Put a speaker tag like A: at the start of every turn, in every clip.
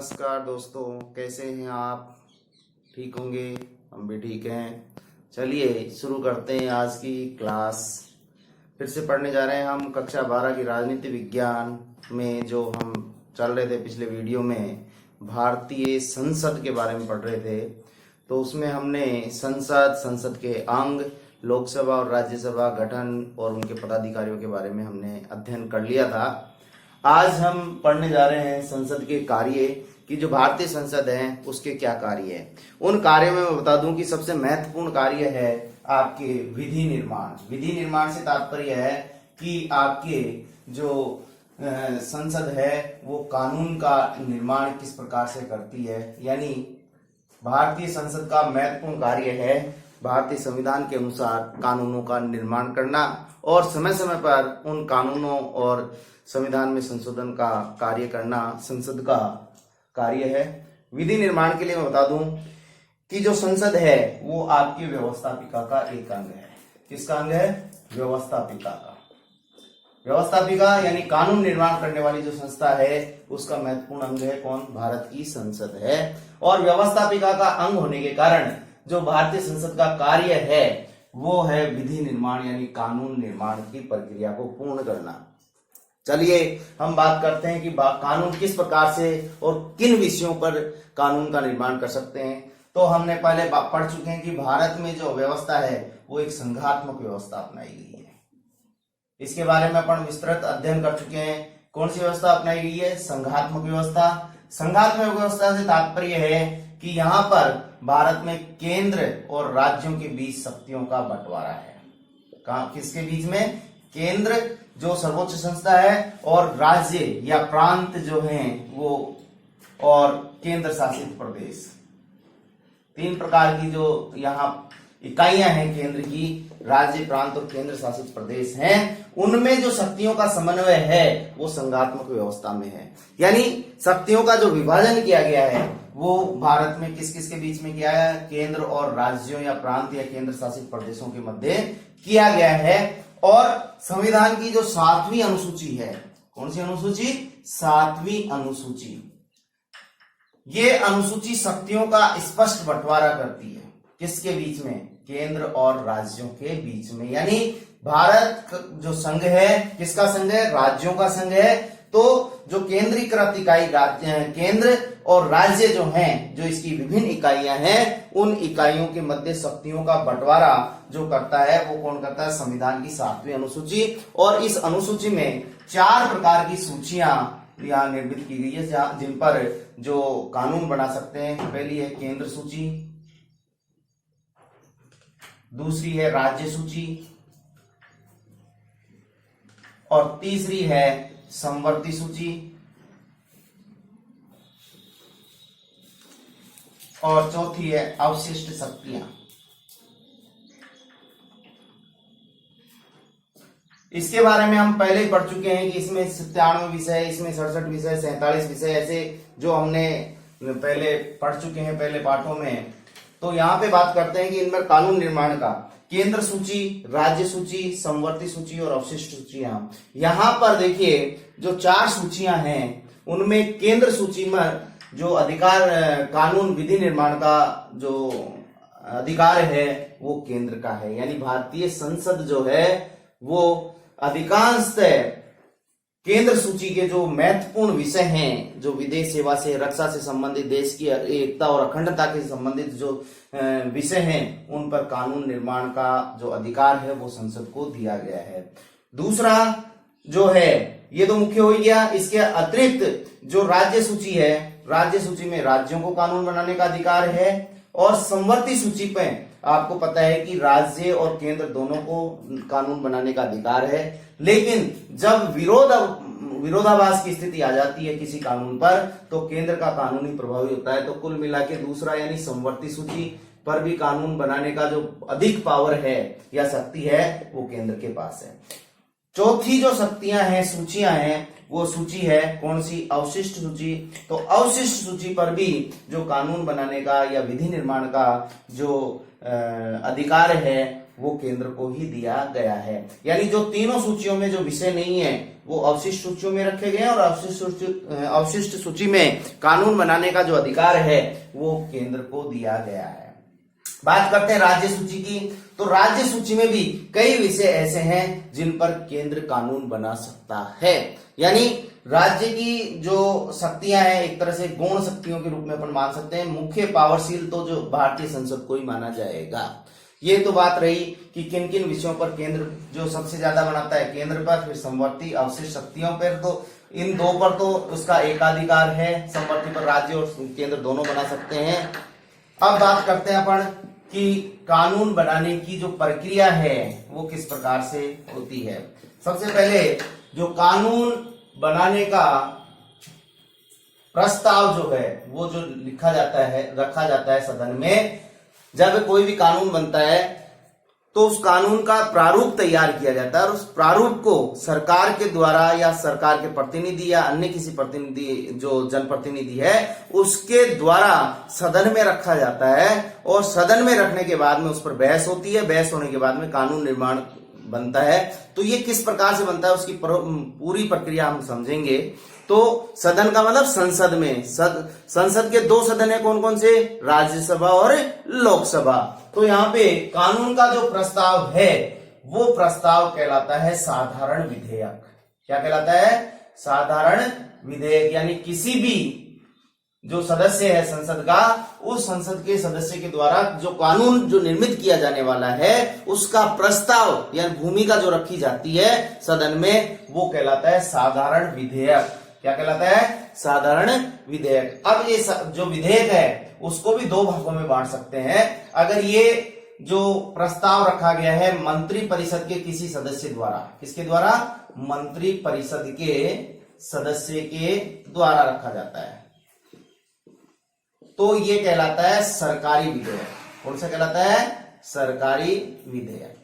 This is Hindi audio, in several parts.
A: नमस्कार दोस्तों, कैसे हैं आप? ठीक होंगे, हम भी ठीक हैं। चलिए शुरू करते हैं आज की क्लास। फिर से पढ़ने जा रहे हैं हम कक्षा 12 की राजनीति विज्ञान में। जो हम चल रहे थे पिछले वीडियो में, भारतीय संसद के बारे में पढ़ रहे थे। तो उसमें हमने संसद के अंग, लोकसभा और राज्यसभा गठन और उनके पदाधिकारियों के बारे में हमने अध्ययन कर लिया था। आज हम पढ़ने जा रहे हैं संसद के कार्य कि जो भारतीय संसद है उसके क्या कार्य है। उन कार्यों में मैं बता दूं कि सबसे महत्वपूर्ण कार्य है आपके विधि निर्माण। विधि निर्माण से तात्पर्य है कि आपके जो संसद है वो कानून का निर्माण किस प्रकार से करती है। यानी भारतीय संसद का महत्वपूर्ण कार्य है भारतीय संविधान के अनुसार कानूनों का निर्माण करना और समय समय पर उन कानूनों और संविधान में संशोधन का कार्य करना संसद का कार्य है। विधि निर्माण के लिए मैं बता दूं कि जो संसद है वो आपकी व्यवस्थापिका का एक अंग है। किसका अंग है? व्यवस्थापिका का। व्यवस्थापिका यानी कानून निर्माण करने वाली जो संस्था है उसका महत्वपूर्ण अंग है कौन? भारत की संसद है। और व्यवस्थापिका का अंग होने के कारण जो भारतीय संसद का कार्य है वो है विधि निर्माण यानी कानून निर्माण की प्रक्रिया को पूर्ण करना। चलिए हम बात करते हैं कि कानून किस प्रकार से और किन विषयों पर कानून का निर्माण कर सकते हैं। तो हमने पहले पढ़ चुके हैं कि भारत में जो व्यवस्था है वो एक संघात्मक व्यवस्था अपनाई गई है। इसके बारे में अपन विस्तृत अध्ययन कर चुके हैं। कौन सी व्यवस्था अपनाई गई है? संघात्मक व्यवस्था। संघात्मक व्यवस्था से तात्पर्य है कि यहाँ पर भारत में केंद्र और राज्यों के बीच शक्तियों का बंटवारा है। किसके बीच में? केंद्र जो सर्वोच्च संस्था है और राज्य या प्रांत जो हैं वो और केंद्र शासित प्रदेश। तीन प्रकार की जो यहाँ इकाइयां हैं केंद्र की, राज्य, प्रांत और केंद्र शासित प्रदेश हैं। उनमें जो शक्तियों का समन्वय है वो संघात्मक व्यवस्था में है। यानी शक्तियों का जो विभाजन किया गया है वो भारत में किस किस के बीच में किया है? केंद्र और राज्यों या प्रांत या केंद्र शासित प्रदेशों के मध्य किया गया है। और संविधान की जो 7वीं अनुसूची है, कौन सी अनुसूची? 7वीं अनुसूची। ये अनुसूची शक्तियों का स्पष्ट बंटवारा करती है। किसके बीच में? केंद्र और राज्यों के बीच में। यानी भारत जो संघ है किसका संघ है? राज्यों का संघ है। तो जो केंद्रीकृत इकाई केंद्र और राज्य जो हैं, जो इसकी विभिन्न इकाइयां हैं, उन इकाइयों के मध्य शक्तियों का बंटवारा जो करता है वो कौन करता है? संविधान की 7वीं अनुसूची। और इस अनुसूची में 4 प्रकार की सूचियां यहाँ निर्मित की गई है जिन पर जो कानून बना सकते हैं। पहली है केंद्र सूची, दूसरी है राज्य सूची और तीसरी है समवर्ती सूची और चौथी है अवशिष्ट शक्तियां। इसके बारे में हम पहले ही पढ़ चुके हैं कि इसमें 97 विषय, इसमें 67 विषय, 47 विषय ऐसे जो हमने पहले पढ़ चुके हैं पहले पाठों में। तो यहाँ पे बात करते हैं कि इनमें कानून निर्माण का केंद्र सूची, राज्य सूची, समवर्ती सूची और अवशिष्ट सूचियां। यहाँ पर देखिए जो 4 सूचियां हैं उनमें केंद्र सूची में जो अधिकार कानून विधि निर्माण का जो अधिकार है वो केंद्र का है। यानी भारतीय संसद जो है वो अधिकांशतः केंद्र सूची के जो महत्वपूर्ण विषय हैं, जो विदेश सेवा से, रक्षा से संबंधित, देश की एकता और अखंडता के संबंधित जो विषय हैं उन पर कानून निर्माण का जो अधिकार है वो संसद को दिया गया है। दूसरा जो है ये तो मुख्य हो ही गया। इसके अतिरिक्त जो राज्य सूची है, राज्य सूची में राज्यों को कानून बनाने का अधिकार है। और समवर्ती सूची पे आपको पता है कि राज्य और केंद्र दोनों को कानून बनाने का अधिकार है। लेकिन जब विरोधाभास की स्थिति आ जाती है किसी कानून पर तो केंद्र का कानून ही प्रभावी होता है। तो कुल मिला के दूसरा यानी समवर्ती सूची पर भी कानून बनाने का जो अधिक पावर है या शक्ति है वो केंद्र के पास है। चौथी जो शक्तियां हैं, सूचियां हैं, वो सूची है कौन सी? अवशिष्ट सूची। तो अवशिष्ट सूची पर भी जो कानून बनाने का या विधि निर्माण का जो अधिकार है वो केंद्र को ही दिया गया है। यानी जो तीनों सूचियों में जो विषय नहीं है वो अवशिष्ट सूचियों में रखे गए हैं और अवशिष्ट सूची में कानून बनाने का जो अधिकार है वो केंद्र को दिया गया है। बात करते हैं राज्य सूची की। तो राज्य सूची में भी कई विषय ऐसे हैं जिन पर केंद्र कानून बना सकता है। यानी राज्य की जो शक्तियां हैं एक तरह से गौण शक्तियों के रूप में अपन मान सकते हैं। मुख्य पावरशील तो जो भारतीय संसद को ही माना जाएगा। ये तो बात रही कि किन किन विषयों पर केंद्र जो सबसे ज्यादा बनाता है, केंद्र पर, फिर समवर्ती अवशिष्ट शक्तियों पर। तो इन दो पर तो उसका एकाधिकार है, समवर्ती पर राज्य और केंद्र दोनों बना सकते हैं। अब बात करते हैं अपन कि कानून बनाने की जो प्रक्रिया है वो किस प्रकार से होती है। सबसे पहले जो कानून बनाने का प्रस्ताव जो है वो जो लिखा जाता है, रखा जाता है सदन में। जब कोई भी कानून बनता है तो उस कानून का प्रारूप तैयार किया जाता है और उस प्रारूप को सरकार के द्वारा या सरकार के प्रतिनिधि या अन्य किसी प्रतिनिधि जो जनप्रतिनिधि है उसके द्वारा सदन में रखा जाता है। और सदन में रखने के बाद में उस पर बहस होती है। बहस होने के बाद में कानून निर्माण बनता है। तो ये किस प्रकार से बनता है उसकी पूरी प्रक्रिया हम समझेंगे। तो सदन का मतलब संसद में, संसद के दो सदन है कौन कौन से, राज्यसभा और लोकसभा। तो यहाँ पे कानून का जो प्रस्ताव है वो प्रस्ताव कहलाता है साधारण विधेयक। क्या कहलाता है? साधारण विधेयक। यानी किसी भी जो सदस्य है संसद का, उस संसद के सदस्य के द्वारा जो कानून जो निर्मित किया जाने वाला है उसका प्रस्ताव या भूमिका जो रखी जाती है सदन में वो कहलाता है साधारण विधेयक। क्या कहलाता है? साधारण विधेयक। अब ये जो विधेयक है उसको भी दो भागों में बांट सकते हैं। अगर ये जो प्रस्ताव रखा गया है मंत्री परिषद के किसी सदस्य द्वारा, किसके द्वारा? मंत्री परिषद के सदस्य के द्वारा रखा जाता है, तो ये कहलाता है सरकारी विधेयक। कौन सा कहलाता है? सरकारी विधेयक।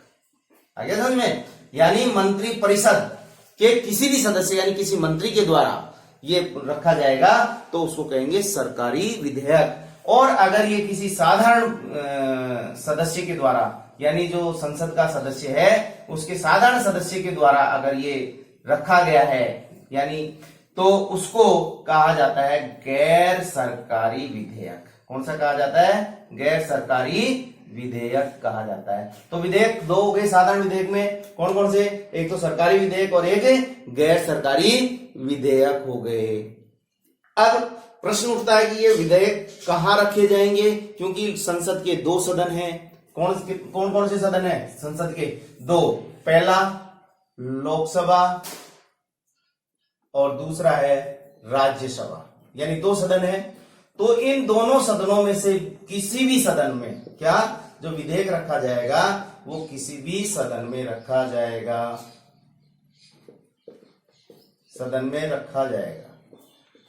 A: आगे समझ में? यानी मंत्री परिषद के किसी भी सदस्य यानी किसी मंत्री के द्वारा ये रखा जाएगा तो उसको कहेंगे सरकारी विधेयक। और अगर ये किसी साधारण सदस्य के द्वारा यानी जो संसद का सदस्य है उसके साधारण सदस्य के द्वारा अगर ये रखा गया है यानी तो उसको कहा जाता है गैर सरकारी विधेयक। कौन सा कहा जाता है? गैर सरकारी विधेयक कहा जाता है। तो विधेयक दो हो गए साधारण विधेयक में, कौन कौन से? एक तो सरकारी विधेयक और एक गैर सरकारी विधेयक हो गए। अब प्रश्न उठता है कि ये विधेयक कहाँ रखे जाएंगे, क्योंकि संसद के दो सदन हैं। कौन कौन से सदन है संसद के? दो। पहला लोकसभा और दूसरा है राज्यसभा, यानी दो सदन है। तो इन दोनों सदनों में से किसी भी सदन में क्या जो विधेयक रखा जाएगा वो किसी भी सदन में रखा जाएगा, सदन में रखा जाएगा।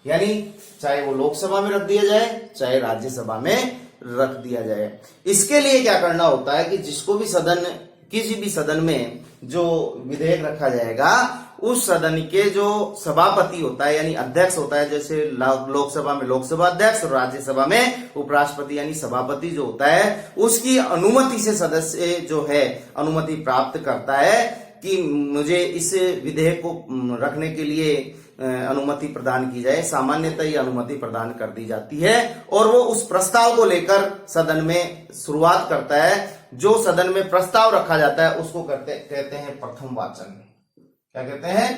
A: यानी चाहे वो लोकसभा में रख दिया जाए चाहे राज्यसभा में रख दिया जाए। इसके लिए क्या करना होता है कि जिसको भी सदन, किसी भी सदन में जो विधेयक रखा जाएगा उस सदन के जो सभापति होता है यानी अध्यक्ष होता है, जैसे लोकसभा में लोकसभा अध्यक्ष और राज्यसभा में उपराष्ट्रपति यानी सभापति जो होता है, उसकी अनुमति से सदस्य जो है अनुमति प्राप्त करता है कि मुझे इस विधेयक को रखने के लिए अनुमति प्रदान की जाए। सामान्यतः ये अनुमति प्रदान कर दी जाती है और वो उस प्रस्ताव को लेकर सदन में शुरुआत करता है। जो सदन में प्रस्ताव रखा जाता है उसको कहते हैं प्रथम वाचन। क्या कहते हैं?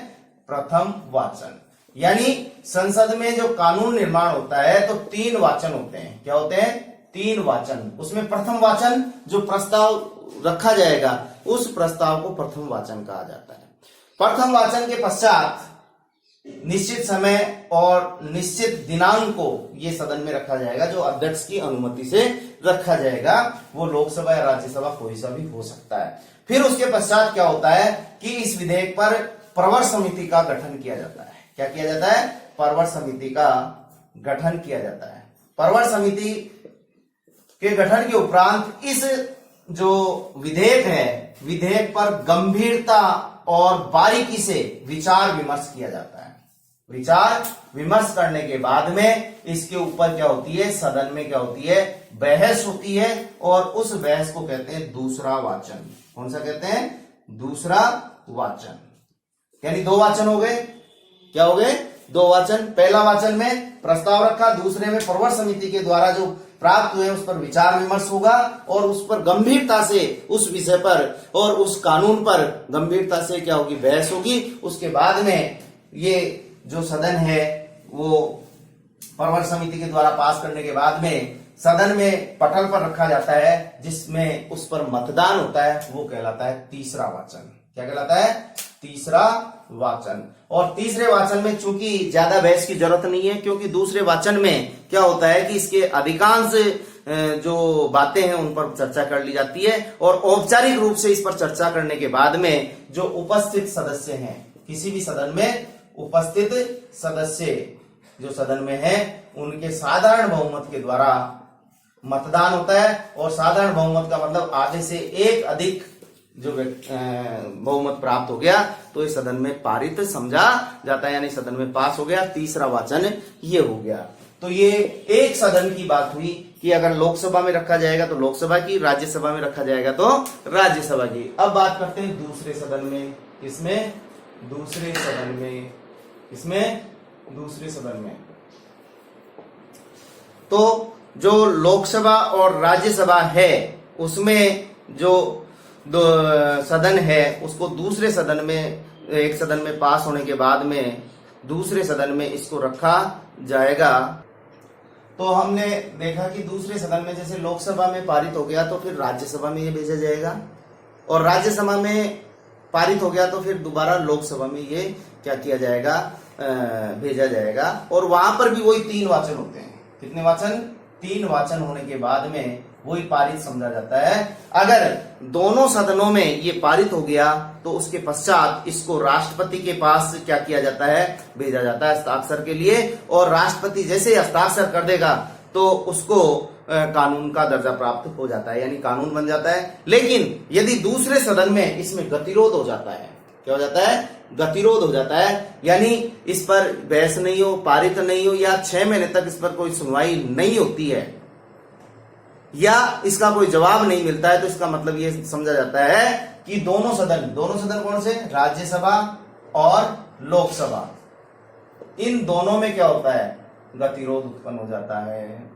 A: प्रथम वाचन। यानी संसद में जो कानून निर्माण होता है तो तीन वाचन होते हैं। क्या होते हैं? तीन वाचन। उसमें प्रथम वाचन जो प्रस्ताव रखा जाएगा उस प्रस्ताव को प्रथम वाचन कहा जाता है। प्रथम वाचन के पश्चात निश्चित समय और निश्चित दिनांक को ये सदन में रखा जाएगा, जो अध्यक्ष की अनुमति से रखा जाएगा। वो लोकसभा या राज्यसभा कोई सा भी हो सकता है। फिर उसके पश्चात क्या होता है कि इस विधेयक पर प्रवर समिति का गठन किया जाता है। क्या किया जाता है? प्रवर समिति का गठन किया जाता है। प्रवर समिति के गठन के उपरांत इस जो विधेयक है, विधेयक पर गंभीरता और बारीकी से विचार विमर्श किया जाता है। विचार विमर्श करने के बाद में इसके ऊपर क्या होती है? सदन में क्या होती है? बहस होती है और उस बहस को कहते हैं दूसरा वाचन। कौन सा कहते हैं? दूसरा वाचन। यानी दो वाचन हो गए। क्या हो गए? दो वाचन। पहला वाचन में प्रस्ताव रखा, दूसरे में प्रवर समिति के द्वारा जो प्राप्त हुए उस पर विचार विमर्श होगा और उस पर गंभीरता से, उस विषय पर और उस कानून पर गंभीरता से क्या होगी? बहस होगी। उसके बाद में ये जो सदन है वो प्रवर समिति के द्वारा पास करने के बाद में सदन में पटल पर रखा जाता है, जिसमें उस पर मतदान होता है, वो कहलाता है तीसरा वाचन। क्या कहलाता है? तीसरा वाचन। और तीसरे वाचन में चूंकि ज्यादा बहस की जरूरत नहीं है, क्योंकि दूसरे वाचन में क्या होता है कि इसके अधिकांश जो बातें हैं उन पर चर्चा कर ली जाती है और औपचारिक रूप से इस पर चर्चा करने के बाद में जो उपस्थित सदस्य हैं, किसी भी सदन में उपस्थित सदस्य जो सदन में है, उनके साधारण बहुमत के द्वारा मतदान होता है। और साधारण बहुमत का मतलब आधे से एक अधिक जो बहुमत प्राप्त हो गया तो इस सदन में पारित समझा जाता है, यानी सदन में पास हो गया। तीसरा वाचन ये हो गया। तो ये एक सदन की बात हुई कि अगर लोकसभा में रखा जाएगा तो लोकसभा की, राज्यसभा में रखा जाएगा तो राज्यसभा की। अब बात करते हैं दूसरे सदन में। इसमें दूसरे सदन में, इसमें दूसरे सदन में तो जो लोकसभा और राज्यसभा है उसमें जो सदन है उसको दूसरे सदन में, एक सदन में पास होने के बाद में दूसरे सदन में इसको रखा जाएगा। तो हमने देखा कि दूसरे सदन में जैसे लोकसभा में पारित हो गया तो फिर राज्यसभा में ये भेजा जाएगा और राज्यसभा में पारित हो गया तो फिर दोबारा लोकसभा में ये क्या किया जाएगा? भेजा जाएगा। और वहां पर भी वही तीन वाचन होते हैं। कितने वाचन? तीन वाचन होने के बाद में वही पारित समझा जाता है। अगर दोनों सदनों में ये पारित हो गया तो उसके पश्चात इसको राष्ट्रपति के पास क्या किया जाता है? भेजा जाता है हस्ताक्षर के लिए। और राष्ट्रपति जैसे हस्ताक्षर कर देगा तो उसको कानून का दर्जा प्राप्त हो जाता है, यानी कानून बन जाता है। लेकिन यदि दूसरे सदन में इसमें गतिरोध हो जाता है, क्या हो जाता है? गतिरोध हो जाता है, यानी इस पर बहस नहीं हो, पारित नहीं हो, या 6 महीने तक इस पर कोई सुनवाई नहीं होती है या इसका कोई जवाब नहीं मिलता है, तो इसका मतलब ये समझा जाता है कि दोनों सदन कौन से? राज्यसभा और लोकसभा, इन दोनों में क्या होता है? गतिरोध उत्पन्न हो जाता है।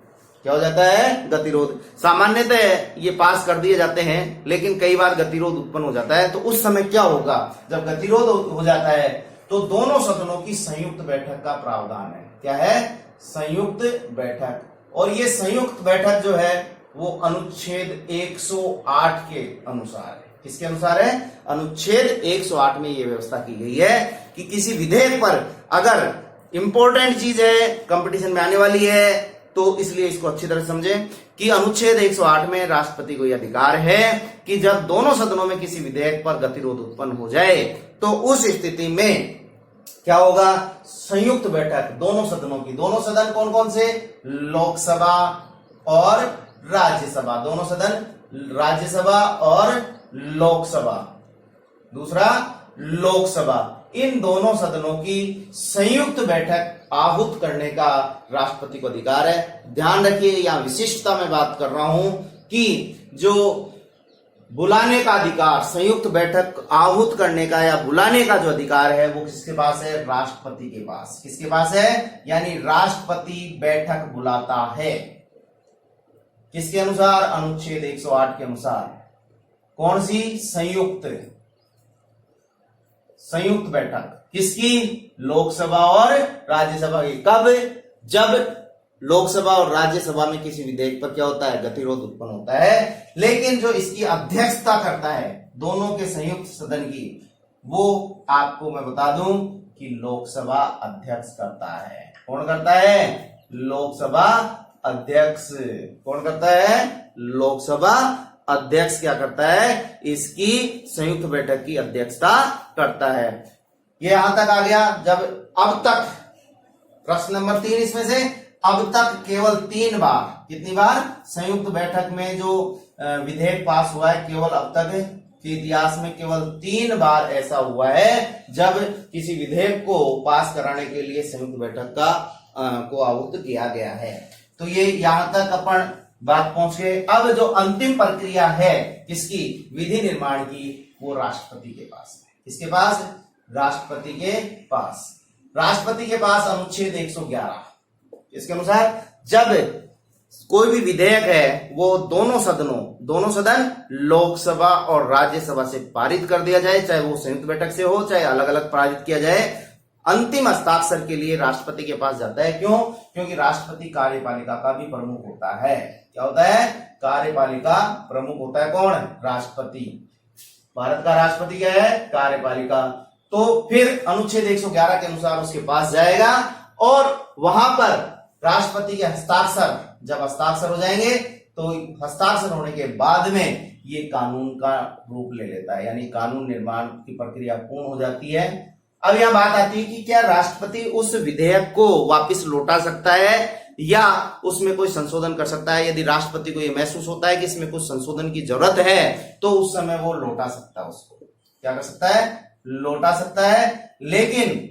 A: क्या हो जाता है? गतिरोध। सामान्यतः ये पास कर दिए जाते हैं, लेकिन कई बार गतिरोध उत्पन्न हो जाता है। तो उस समय क्या होगा? जब गतिरोध हो जाता है तो दोनों सदनों की संयुक्त बैठक का प्रावधान है। क्या है? संयुक्त बैठक। और ये संयुक्त बैठक जो है वो अनुच्छेद 108 के अनुसार है। किसके अनुसार है? अनुच्छेद 108 में ये व्यवस्था की गई है कि किसी विधेयक पर अगर इंपॉर्टेंट चीज है, कंपटीशन में आने वाली है, तो इसलिए इसको अच्छी तरह समझें कि अनुच्छेद 108 में राष्ट्रपति को यह अधिकार है कि जब दोनों सदनों में किसी विधेयक पर गतिरोध उत्पन्न हो जाए तो उस स्थिति में क्या होगा? संयुक्त बैठक दोनों सदनों की। दोनों सदन कौन कौन से? लोकसभा और राज्यसभा। दोनों सदन राज्यसभा और लोकसभा। दूसरा लोकसभा। इन दोनों सदनों की संयुक्त बैठक आहूत करने का राष्ट्रपति को अधिकार है। ध्यान रखिए, यहां विशिष्टता में बात कर रहा हूं कि जो बुलाने का अधिकार, संयुक्त बैठक आहूत करने का या बुलाने का जो अधिकार है वो किसके पास है? राष्ट्रपति के पास। किसके पास है? यानी राष्ट्रपति बैठक बुलाता है। किसके अनुसार? अनुच्छेद 108 के अनुसार। कौन सी? संयुक्त बैठक। किसकी? लोकसभा और राज्यसभा की। कब? जब लोकसभा और राज्यसभा में किसी विधेयक पर क्या होता है? गतिरोध उत्पन्न होता है। लेकिन जो इसकी अध्यक्षता करता है दोनों के संयुक्त सदन की, वो आपको मैं बता दूं कि लोकसभा अध्यक्ष करता है। कौन करता है? लोकसभा अध्यक्ष। कौन करता है? लोकसभा अध्यक्ष क्या करता है? इसकी संयुक्त बैठक की अध्यक्षता करता है। ये यहां तक आ गया। जब अब तक प्रश्न नंबर 3 इसमें से, अब तक केवल 3 बार, कितनी बार? संयुक्त बैठक में जो विधेयक पास हुआ है, केवल अब तक के इतिहास में केवल 3 बार ऐसा हुआ है जब किसी विधेयक को पास कराने के लिए संयुक्त बैठक को आहूत किया गया है। तो ये यहां तक अपन बात पहुंच गए। अब जो अंतिम प्रक्रिया है किसकी? विधि निर्माण की, वो राष्ट्रपति के पास है। किसके पास? राष्ट्रपति के पास। राष्ट्रपति के पास अनुच्छेद 111 इसके अनुसार जब कोई भी विधेयक है वो दोनों सदन लोकसभा और राज्यसभा से पारित कर दिया जाए, चाहे वो संयुक्त बैठक से हो चाहे अलग अलग पारित किया जाए, अंतिम हस्ताक्षर के लिए राष्ट्रपति के पास जाता है। क्यों? क्योंकि राष्ट्रपति कार्यपालिका का भी प्रमुख होता है। क्या होता है? कार्यपालिका प्रमुख होता है। कौन? राष्ट्रपति। भारत का राष्ट्रपति क्या है? कार्यपालिका। तो फिर अनुच्छेद 111 के अनुसार उसके पास जाएगा और वहां पर राष्ट्रपति के हस्ताक्षर, जब हस्ताक्षर हो जाएंगे तो हस्ताक्षर होने के बाद में ये कानून का रूप ले लेता है, यानी कानून निर्माण की प्रक्रिया पूर्ण हो जाती है। अब यह बात आती है कि क्या राष्ट्रपति उस विधेयक को वापस लौटा सकता है या उसमें कोई संशोधन कर सकता है। यदि राष्ट्रपति को यह महसूस होता है कि इसमें कुछ संशोधन की जरूरत है तो उस समय वो लौटा सकता है, उसको क्या कर सकता है? लौटा सकता है। लेकिन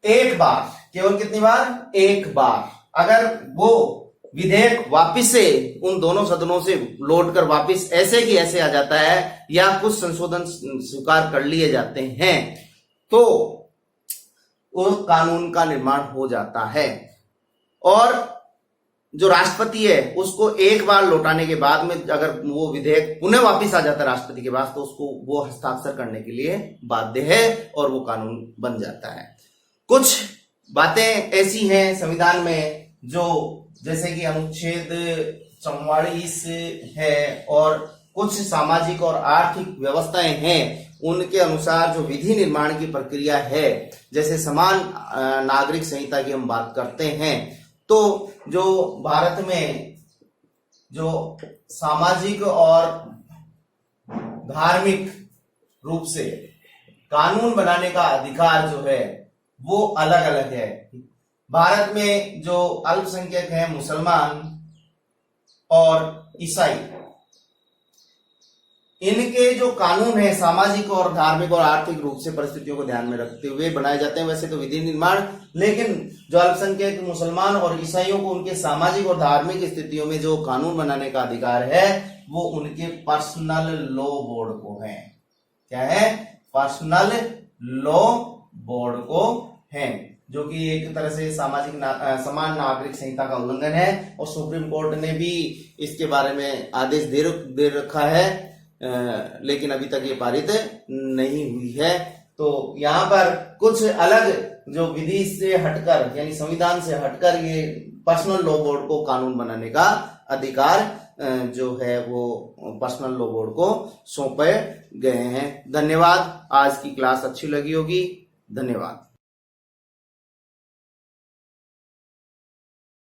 A: एक बार, केवल कितनी बार? एक बार। अगर वो विधेयक वापिस से उन दोनों सदनों से लौट कर वापिस ऐसे की ऐसे आ जाता है या कुछ संशोधन स्वीकार कर लिए जाते हैं तो वो कानून का निर्माण हो जाता है। और जो राष्ट्रपति है उसको एक बार लौटाने के बाद में अगर वो विधेयक पुनः वापस आ जाता है राष्ट्रपति के पास तो उसको वो हस्ताक्षर करने के लिए बाध्य है और वो कानून बन जाता है। कुछ बातें ऐसी हैं संविधान में जो जैसे कि अनुच्छेद 44 है और कुछ सामाजिक और आर्थिक व्यवस्थाएं हैं, उनके अनुसार जो विधि निर्माण की प्रक्रिया है, जैसे समान नागरिक संहिता की हम बात करते हैं तो जो भारत में जो सामाजिक और धार्मिक रूप से कानून बनाने का अधिकार जो है वो अलग अलग है। भारत में जो अल्पसंख्यक हैं, मुसलमान और ईसाई, इनके जो कानून है सामाजिक और धार्मिक और आर्थिक रूप से परिस्थितियों को ध्यान में रखते हुए बनाए जाते हैं वैसे तो विधि निर्माण, लेकिन जो अल्पसंख्यक मुसलमान और ईसाइयों को उनके सामाजिक और धार्मिक स्थितियों में जो कानून बनाने का अधिकार है वो उनके पर्सनल लॉ बोर्ड को है। क्या है? पर्सनल लॉ बोर्ड को है, जो कि एक तरह से समान नागरिक संहिता का उल्लंघन है और सुप्रीम कोर्ट ने भी इसके बारे में आदेश दे रखा है, लेकिन अभी तक ये पारित नहीं हुई है। तो यहाँ पर कुछ अलग जो विधि से हटकर यानी संविधान से हटकर ये पर्सनल लॉ बोर्ड को कानून बनाने का अधिकार जो है वो पर्सनल लॉ बोर्ड को सौंपे गए हैं। धन्यवाद। आज की क्लास अच्छी लगी होगी। धन्यवाद।